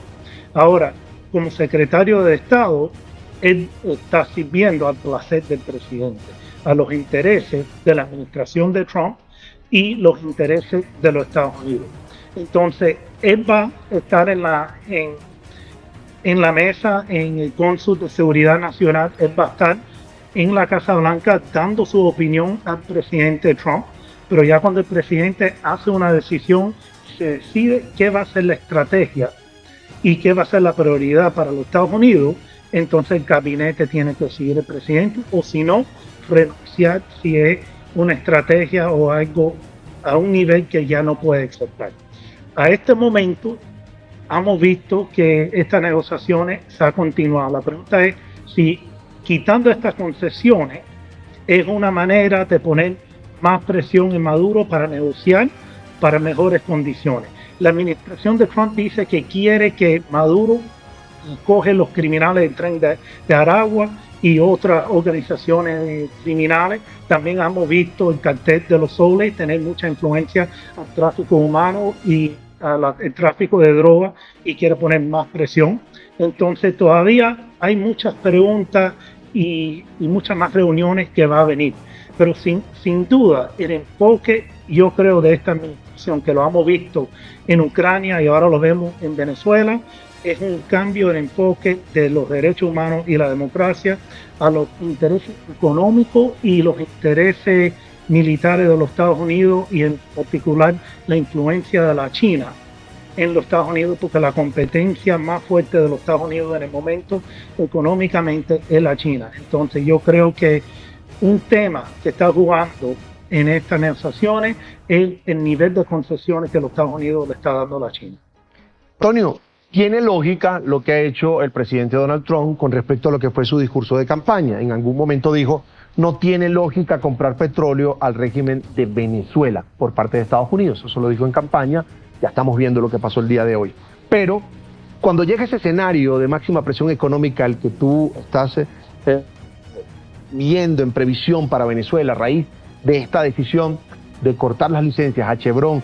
Ahora, como secretario de Estado, él está sirviendo al placer del presidente, a los intereses de la administración de Trump y los intereses de los Estados Unidos. Entonces, él va a estar en la mesa, en el Cónsul de Seguridad Nacional, él va a estar en la Casa Blanca dando su opinión al presidente Trump, pero ya cuando el presidente hace una decisión, se decide qué va a ser la estrategia y qué va a ser la prioridad para los Estados Unidos, entonces el gabinete tiene que seguir el presidente, o si no, renunciar si es una estrategia o algo a un nivel que ya no puede aceptar. A este momento hemos visto que estas negociaciones se han continuado. La pregunta es si quitando estas concesiones es una manera de poner más presión en Maduro para negociar para mejores condiciones. La administración de Trump dice que quiere que Maduro coge los criminales del tren de Aragua y otras organizaciones criminales. También hemos visto el cartel de los Soles tener mucha influencia al tráfico humano y el tráfico de drogas, y quiere poner más presión. Entonces todavía hay muchas preguntas y muchas más reuniones que va a venir. Pero sin duda el enfoque, yo creo, de esta administración, que lo hemos visto en Ucrania y ahora lo vemos en Venezuela, es un cambio de enfoque de los derechos humanos y la democracia a los intereses económicos y los intereses militares de los Estados Unidos, y en particular la influencia de la China en los Estados Unidos, porque la competencia más fuerte de los Estados Unidos en el momento económicamente es la China. Entonces yo creo que un tema que está jugando en estas negociaciones es el nivel de concesiones que los Estados Unidos le está dando a la China. Antonio, tiene lógica lo que ha hecho el presidente Donald Trump con respecto a lo que fue su discurso de campaña. En algún momento dijo, no tiene lógica comprar petróleo al régimen de Venezuela por parte de Estados Unidos. Eso lo dijo en campaña, ya estamos viendo lo que pasó el día de hoy. Pero cuando llega ese escenario de máxima presión económica al que tú estás viendo en previsión para Venezuela a raíz de esta decisión de cortar las licencias a Chevron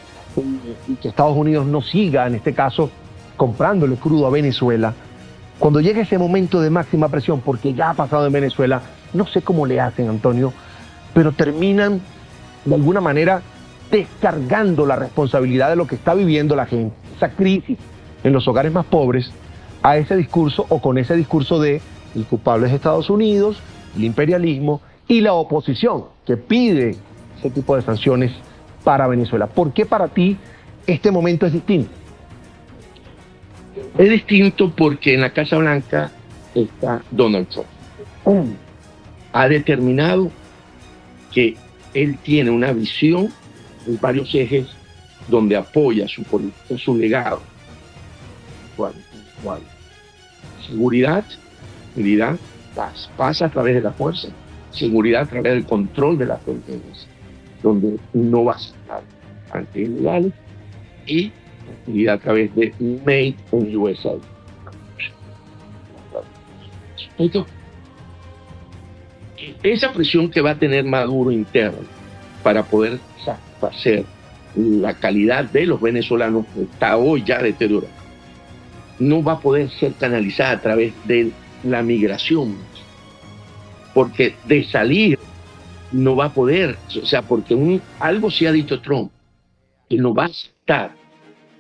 y que Estados Unidos no siga, en este caso, comprándole crudo a Venezuela, cuando llega ese momento de máxima presión, porque ya ha pasado en Venezuela, no sé cómo le hacen, Antonio, pero terminan de alguna manera descargando la responsabilidad de lo que está viviendo la gente, esa crisis en los hogares más pobres, a ese discurso, o con ese discurso de el culpable es Estados Unidos, el imperialismo y la oposición que pide ese tipo de sanciones para Venezuela. ¿Por qué para ti este momento es distinto? Es distinto porque en la Casa Blanca está Donald Trump. Ha determinado que él tiene una visión en varios ejes donde apoya su política, su legado. ¿Cuál? Seguridad, paz a través de la fuerza, seguridad a través del control de las fronteras, donde no va a estar ante ilegales, y seguridad a través de Made in USA. Esa presión que va a tener Maduro interna para poder satisfacer la calidad de los venezolanos, que está hoy ya deteriorada, no va a poder ser canalizada a través de la migración, porque de salir no va a poder, o sea, porque algo sí ha dicho Trump, que no va a aceptar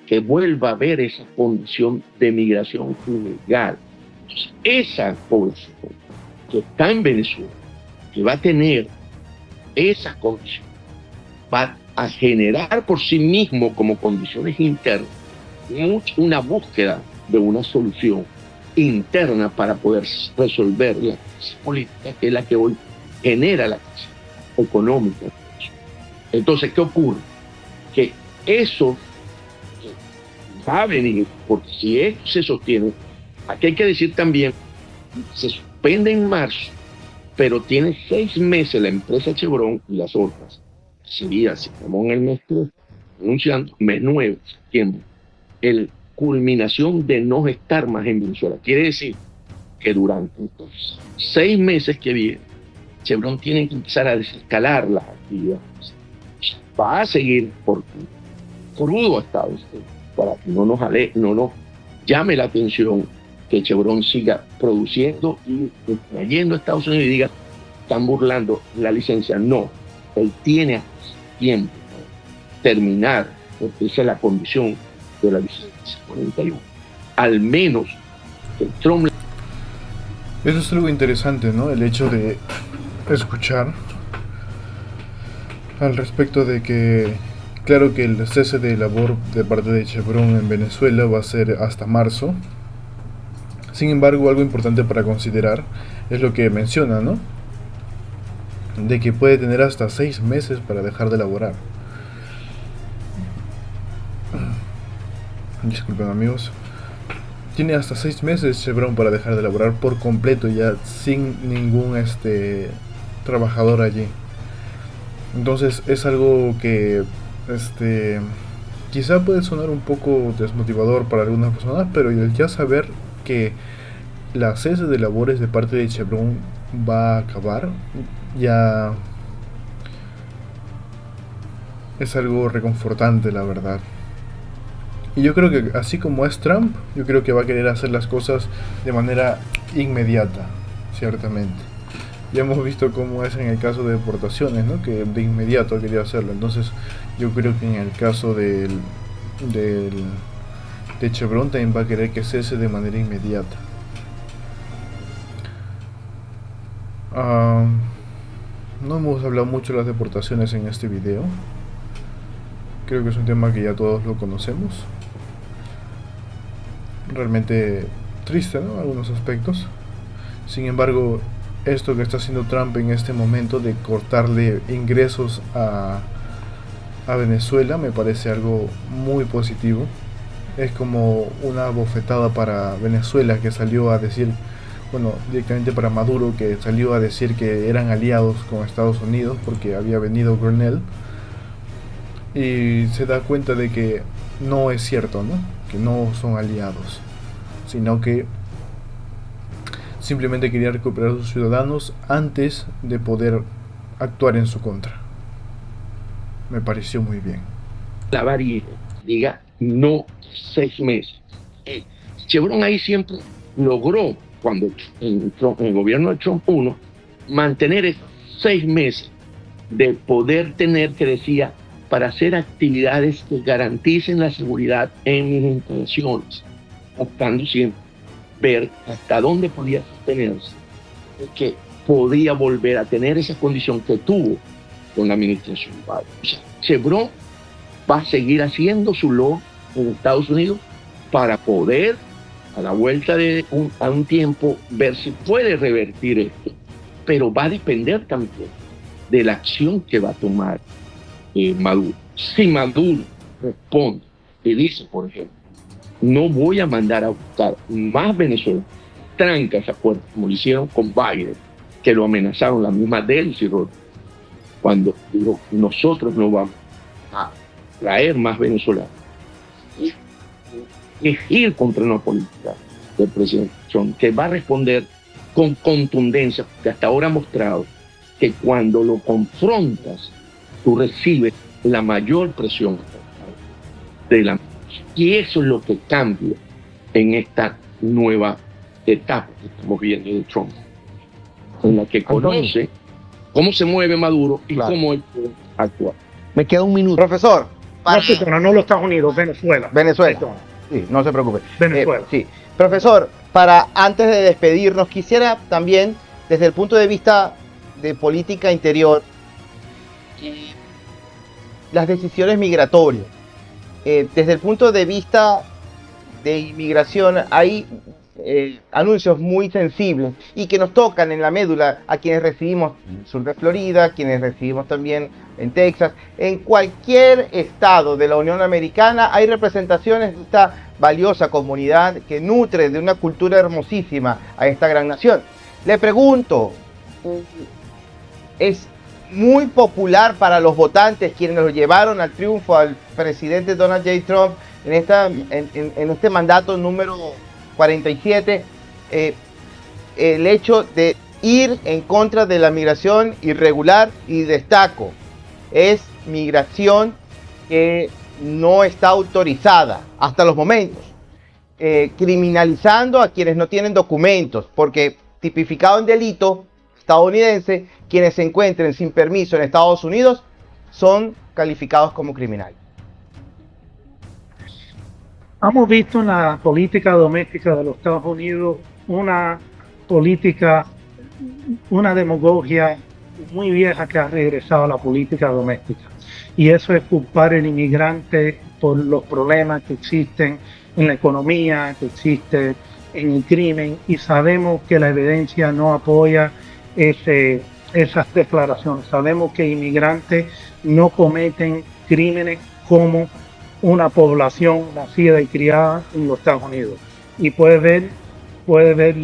que vuelva a haber esa condición de migración ilegal. Entonces, esa población que está en Venezuela, que va a tener esas condiciones, va a generar por sí mismo como condiciones internas una búsqueda de una solución interna para poder resolver la crisis política, que es la que hoy genera la crisis económica. Entonces, ¿qué ocurre? Que eso va a venir, porque si esto se sostiene, aquí hay que decir también, se suspende en marzo, pero tiene 6 meses la empresa Chevron y las otras. Sería, si estamos en el mes 3, anunciando mes 9, septiembre, el culminación de no estar más en Venezuela. Quiere decir que durante estos 6 meses que vienen, Chevron tiene que empezar a desescalar las actividades. Va a seguir por crudo estado, para que no nos llame la atención que Chevron siga produciendo y trayendo a Estados Unidos y diga, están burlando la licencia. No, él tiene tiempo para terminar, porque esa es la condición de la licencia 41. Al menos que Trump... Eso es algo interesante, ¿no? El hecho de escuchar al respecto de que, claro que el cese de labor de parte de Chevron en Venezuela va a ser hasta marzo. Sin embargo, algo importante para considerar es lo que menciona, ¿no? De que puede tener hasta 6 meses para dejar de laborar. Disculpen, amigos. Tiene hasta 6 meses Chevron para dejar de laborar por completo, ya sin ningún trabajador allí. Entonces es algo que quizá puede sonar un poco desmotivador para algunas personas, pero el ya saber que la cese de labores de parte de Chevron va a acabar, ya es algo reconfortante, la verdad. Y yo creo que así como es Trump, yo creo que va a querer hacer las cosas de manera inmediata, ciertamente. Ya hemos visto cómo es en el caso de deportaciones, ¿no? Que de inmediato quería hacerlo. Entonces yo creo que en el caso de Chevron también va a querer que cese de manera inmediata. No hemos hablado mucho de las deportaciones en este video. Creo que es un tema que ya todos lo conocemos. Realmente triste, ¿no? Algunos aspectos. Sin embargo, esto que está haciendo Trump en este momento de cortarle ingresos a Venezuela me parece algo muy positivo. Es como una bofetada para Venezuela, que salió a decir, bueno, directamente para Maduro, que salió a decir que eran aliados con Estados Unidos porque había venido Grenell, y se da cuenta de que no es cierto, ¿no? Que no son aliados, sino que simplemente quería recuperar a sus ciudadanos antes de poder actuar en su contra. Me pareció muy bien. La variedad, diga, no 6 meses. Chevron ahí siempre logró, cuando en el gobierno de Trump 1, mantener esos 6 meses de poder tener, que decía, para hacer actividades que garanticen la seguridad en mis instalaciones, buscando siempre ver hasta dónde podía sostenerse, que podía volver a tener esa condición que tuvo con la administración Biden. O sea, Chevron va a seguir haciendo su lobby en Estados Unidos para poder, a la vuelta de un tiempo, ver si puede revertir esto. Pero va a depender también de la acción que va a tomar Maduro. Si Maduro responde y dice, por ejemplo, no voy a mandar a buscar más Venezuela, tranca esa puerta, como lo hicieron con Biden, que lo amenazaron la misma Delcy Rodríguez, cuando dijo, nosotros no vamos a traer más venezolanos. Es ir contra una política del presidente Trump, que va a responder con contundencia, porque hasta ahora ha mostrado que cuando lo confrontas, tú recibes la mayor presión de la... Y eso es lo que cambia en esta nueva etapa que estamos viendo de Trump, en la que conoce cómo se mueve Maduro y cómo él puede actuar. Me queda un minuto. Profesor. No los Estados Unidos, Venezuela. Venezuela. Sí, no se preocupe. Venezuela. Sí. Profesor, antes de despedirnos, quisiera también, desde el punto de vista de política interior, las decisiones migratorias. Desde el punto de vista de inmigración hay anuncios muy sensibles y que nos tocan en la médula a quienes recibimos en el sur de Florida, quienes recibimos también en Texas. En cualquier estado de la Unión Americana hay representaciones de esta valiosa comunidad que nutre de una cultura hermosísima a esta gran nación. Le pregunto, ¿es muy popular para los votantes quienes lo llevaron al triunfo al presidente Donald J. Trump en este mandato número 47, el hecho de ir en contra de la migración irregular? Y destaco, es migración que no está autorizada hasta los momentos, criminalizando a quienes no tienen documentos, porque tipificado en delito estadounidense, quienes se encuentren sin permiso en Estados Unidos son calificados como criminales. Hemos visto en la política doméstica de los Estados Unidos una política, una demagogia muy vieja que ha regresado a la política doméstica. Y eso es culpar al inmigrante por los problemas que existen en la economía, que existen en el crimen, y sabemos que la evidencia no apoya esas declaraciones. Sabemos que inmigrantes no cometen crímenes como una población nacida y criada en los Estados Unidos. Y puede ver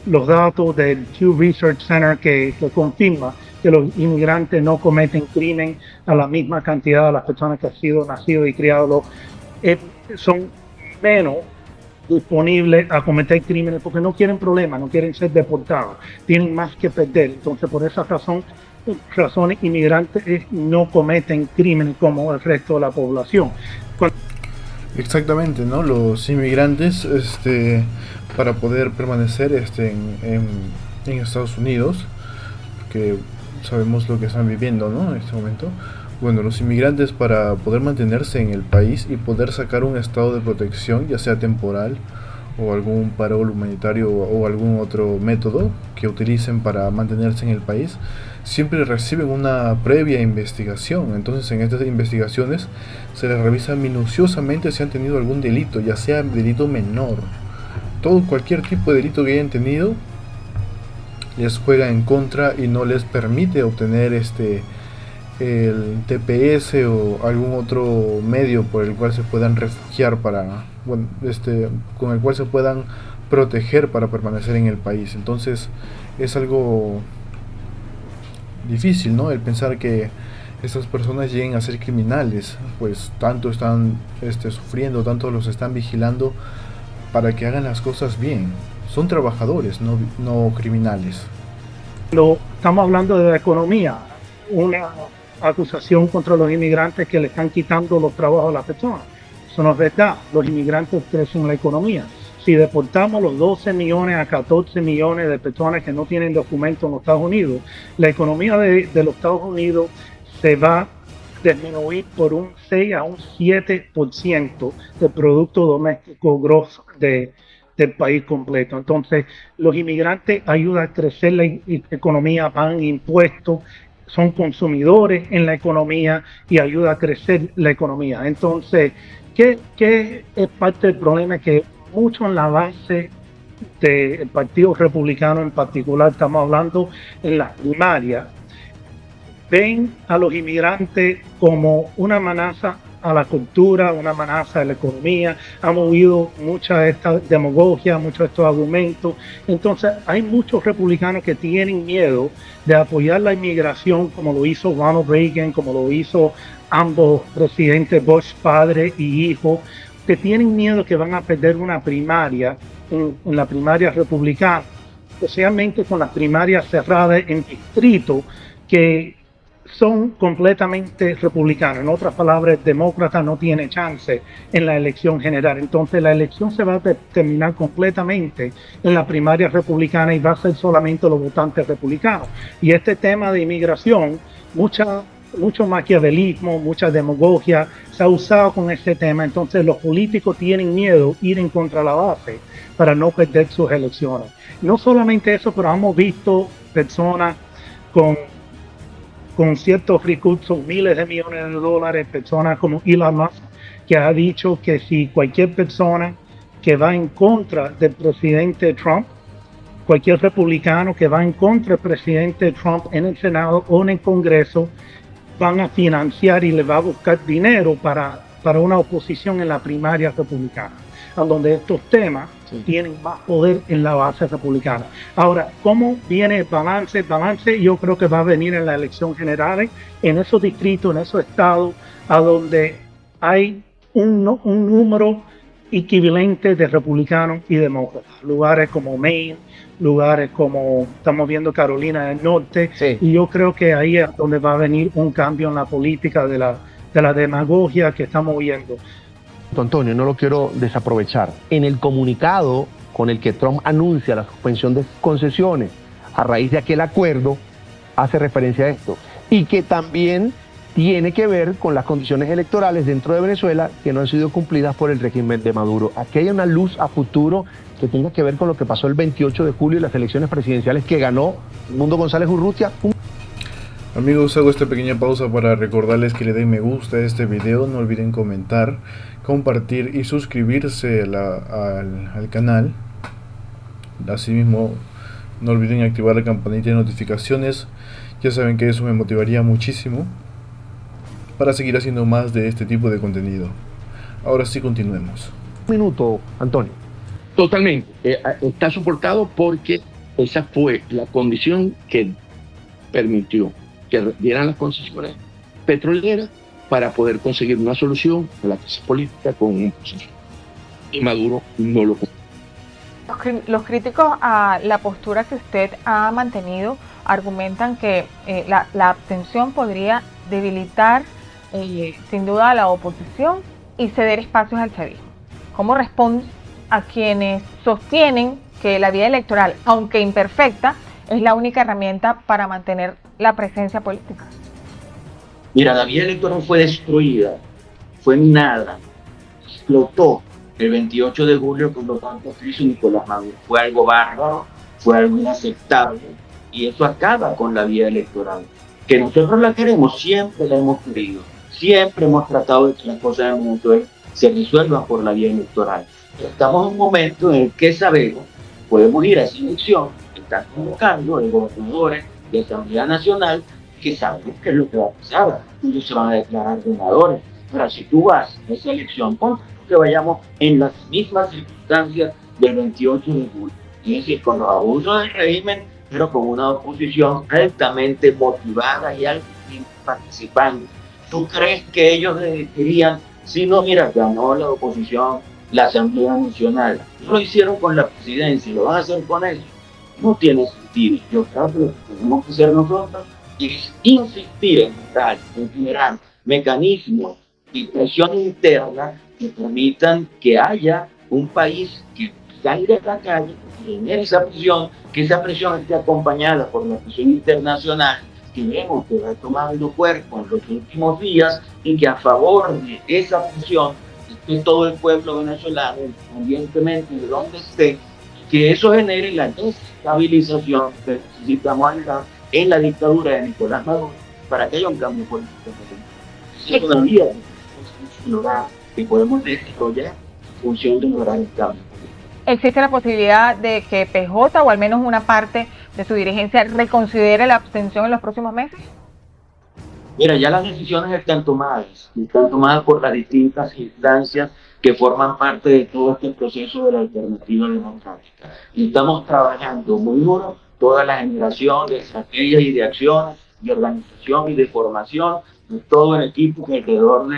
los datos del Pew Research Center que confirma que los inmigrantes no cometen crimen a la misma cantidad de las personas que han sido nacidos y criados. Son menos disponibles a cometer crímenes porque no quieren problemas, no quieren ser deportados, tienen más que perder. Entonces, por esa razones inmigrantes no cometen crímenes como el resto de la población. Exactamente, ¿no? Los inmigrantes, para poder permanecer en Estados Unidos, que sabemos lo que están viviendo, ¿no? En este momento. Bueno, los inmigrantes, para poder mantenerse en el país y poder sacar un estado de protección, ya sea temporal o algún parol humanitario o algún otro método que utilicen para mantenerse en el país, siempre reciben una previa investigación. Entonces, en estas investigaciones se les revisa minuciosamente si han tenido algún delito, ya sea delito menor. Cualquier tipo de delito que hayan tenido les juega en contra y no les permite obtener el TPS o algún otro medio por el cual se puedan refugiar con el cual se puedan proteger para permanecer en el país. Entonces es algo difícil, ¿no? El pensar que estas personas lleguen a ser criminales, pues tanto están sufriendo, tanto los están vigilando para que hagan las cosas bien. Son trabajadores, no criminales. Estamos hablando de la economía, una acusación contra los inmigrantes que le están quitando los trabajos a las personas. Eso no es verdad. Los inmigrantes crecen la economía. Si deportamos los 12 millones a 14 millones de personas que no tienen documentos en los Estados Unidos, la economía de los Estados Unidos se va a disminuir por un 6 a un 7% del Producto Doméstico Grosso del país completo. Entonces, los inmigrantes ayudan a crecer la economía, pagan impuestos, son consumidores en la economía y ayuda a crecer la economía. Entonces, ¿qué es parte del problema? Que mucho en la base del Partido Republicano en particular, estamos hablando en las primarias, ven a los inmigrantes como una amenaza a la cultura, una amenaza a la economía. Han oído mucha de esta demagogia, muchos de estos argumentos. Entonces hay muchos republicanos que tienen miedo de apoyar la inmigración, como lo hizo Ronald Reagan, como lo hizo ambos presidentes Bush padre y hijo, que tienen miedo que van a perder una primaria en la primaria republicana, especialmente con las primarias cerradas en distritos que son completamente republicanos. En otras palabras, el demócrata no tiene chance en la elección general. Entonces la elección se va a determinar completamente en la primaria republicana y va a ser solamente los votantes republicanos. Y este tema de inmigración, mucho maquiavelismo, mucha demagogia se ha usado con este tema. Entonces los políticos tienen miedo de ir en contra de la base para no perder sus elecciones. No solamente eso, pero hemos visto personas con con ciertos recursos, miles de millones de dólares, personas como Elon Musk, que ha dicho que si cualquier persona que va en contra del presidente Trump, cualquier republicano que va en contra del presidente Trump en el Senado o en el Congreso, van a financiar y le va a buscar dinero para una oposición en la primaria republicana, en donde estos temas tienen más poder en la base republicana. Ahora, ¿cómo viene el balance? El balance yo creo que va a venir en las elecciones generales, en esos distritos, en esos estados, a donde hay un número equivalente de republicanos y demócratas. Lugares como Maine, lugares como estamos viendo Carolina del Norte, y yo creo que ahí es donde va a venir un cambio en la política de la demagogia que estamos viendo. Antonio, no lo quiero desaprovechar. En el comunicado con el que Trump anuncia la suspensión de concesiones a raíz de aquel acuerdo, hace referencia a esto, y que también tiene que ver con las condiciones electorales dentro de Venezuela que no han sido cumplidas por el régimen de Maduro. Aquí hay una luz a futuro que tenga que ver con lo que pasó el 28 de julio en las elecciones presidenciales que ganó Mundo González Urrutia. Amigos, hago esta pequeña pausa para recordarles que le den me gusta a este video, no olviden comentar, compartir y suscribirse al canal. Asimismo, no olviden activar la campanita de notificaciones, ya saben que eso me motivaría muchísimo para seguir haciendo más de este tipo de contenido. Ahora sí, continuemos. Un minuto, Antonio. Totalmente. Está soportado porque esa fue la condición que permitió que dieran las concesiones petroleras para poder conseguir una solución a la crisis política con un proceso. Y Maduro no lo consiguió. Los críticos a la postura que usted ha mantenido argumentan que la abstención podría debilitar sin duda a la oposición y ceder espacios al chavismo. ¿Cómo responde a quienes sostienen que la vía electoral, aunque imperfecta, es la única herramienta para mantener la presencia política? Mira, la vía electoral fue destruida, fue minada, explotó el 28 de julio con lo tanto que hizo Nicolás Maduro. Fue algo bárbaro, fue algo inaceptable, y eso acaba con la vía electoral. Que nosotros la queremos, siempre la hemos querido, siempre hemos tratado de que las cosas en Venezuela se resuelvan por la vía electoral. Estamos en un momento en el que sabemos, podemos ir a esa elección, están convocando de gobernadores, de Asamblea Nacional, que sabemos qué es lo que va a pasar. Ellos se van a declarar ganadores. Pero si tú vas a esa elección, ponte que vayamos en las mismas circunstancias del 28 de julio. Es decir, con los abusos del régimen, pero con una oposición altamente motivada y altamente participante. ¿Tú crees que ellos dirían, si no, mira, ganó la oposición, la Asamblea Nacional? Lo hicieron con la presidencia, ¿lo van a hacer con ellos? No tiene sentido. Yo creo que lo que tenemos que hacer nosotros es insistir en generar mecanismos y presión interna que permitan que haya un país que salga de la calle, que genere esa presión, que esa presión esté acompañada por la presión internacional que vemos que va tomando cuerpo en los últimos días, y que a favor de esa presión esté todo el pueblo venezolano, independientemente de donde esté, que eso genere la desestabilización que necesitamos en la dictadura de Nicolás Maduro para que haya un cambio político. Es una vía que podemos desarrollar en función de lograr el cambio. ¿Existe la posibilidad de que PJ o al menos una parte de su dirigencia reconsidere la abstención en los próximos meses? Mira, ya las decisiones están tomadas por las distintas instancias que forman parte de todo este proceso de la alternativa democrática. Y estamos trabajando muy duro toda la generación de estrategias y de acciones, de organización y de formación, de todo el equipo que alrededor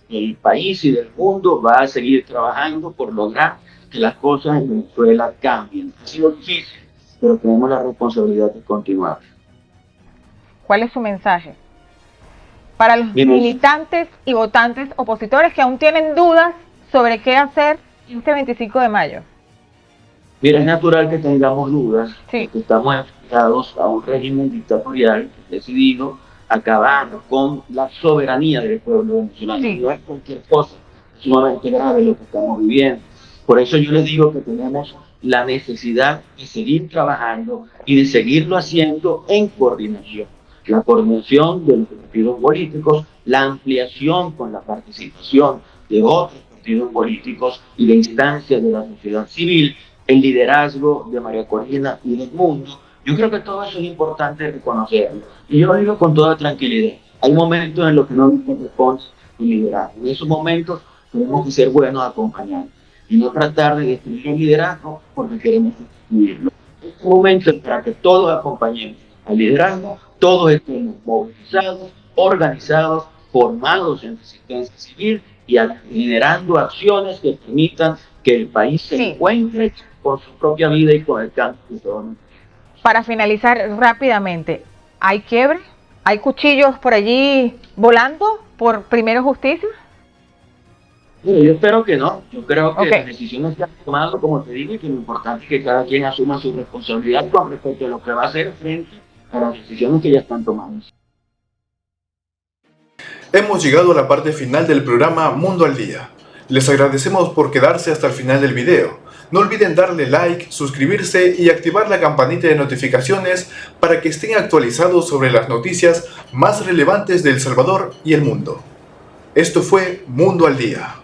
del país y del mundo va a seguir trabajando por lograr que las cosas en Venezuela cambien. Ha sido difícil, pero tenemos la responsabilidad de continuar. ¿Cuál es su mensaje para los militantes y votantes opositores que aún tienen dudas sobre qué hacer este 25 de mayo? Mira, es natural que tengamos dudas, sí, porque estamos enfrentados a un régimen dictatorial decidido a acabar con la soberanía del pueblo venezolano. Sí. No es cualquier cosa, es sumamente grave lo que estamos viviendo. Por eso yo les digo que tenemos la necesidad de seguir trabajando y de seguirlo haciendo en coordinación. la coordinación de los partidos políticos, la ampliación con la participación de otros partidos políticos y la instancia de la sociedad civil, el liderazgo de María Corina y del mundo. Yo creo que todo eso es importante reconocerlo. Y yo lo digo con toda tranquilidad. Hay momentos en los que no nos corresponde el liderazgo. En esos momentos tenemos que ser buenos acompañantes y no tratar de destruir el liderazgo porque queremos destruirlo. Es un momento para que todos acompañemos al liderazgo, todos estemos movilizados, organizados, formados en resistencia civil y generando acciones que permitan que el país se encuentre con su propia vida y con el cambio de todo. Para finalizar rápidamente, ¿hay quiebre? ¿Hay cuchillos por allí volando por Primero Justicia? Bueno, yo espero que no. Yo creo que las decisiones que han tomado, como te digo, y que lo importante es que cada quien asuma su responsabilidad con respecto a lo que va a hacer frente a las decisiones que ya están tomadas. Hemos llegado a la parte final del programa Mundo al Día. Les agradecemos por quedarse hasta el final del video. No olviden darle like, suscribirse y activar la campanita de notificaciones para que estén actualizados sobre las noticias más relevantes de El Salvador y el mundo. Esto fue Mundo al Día.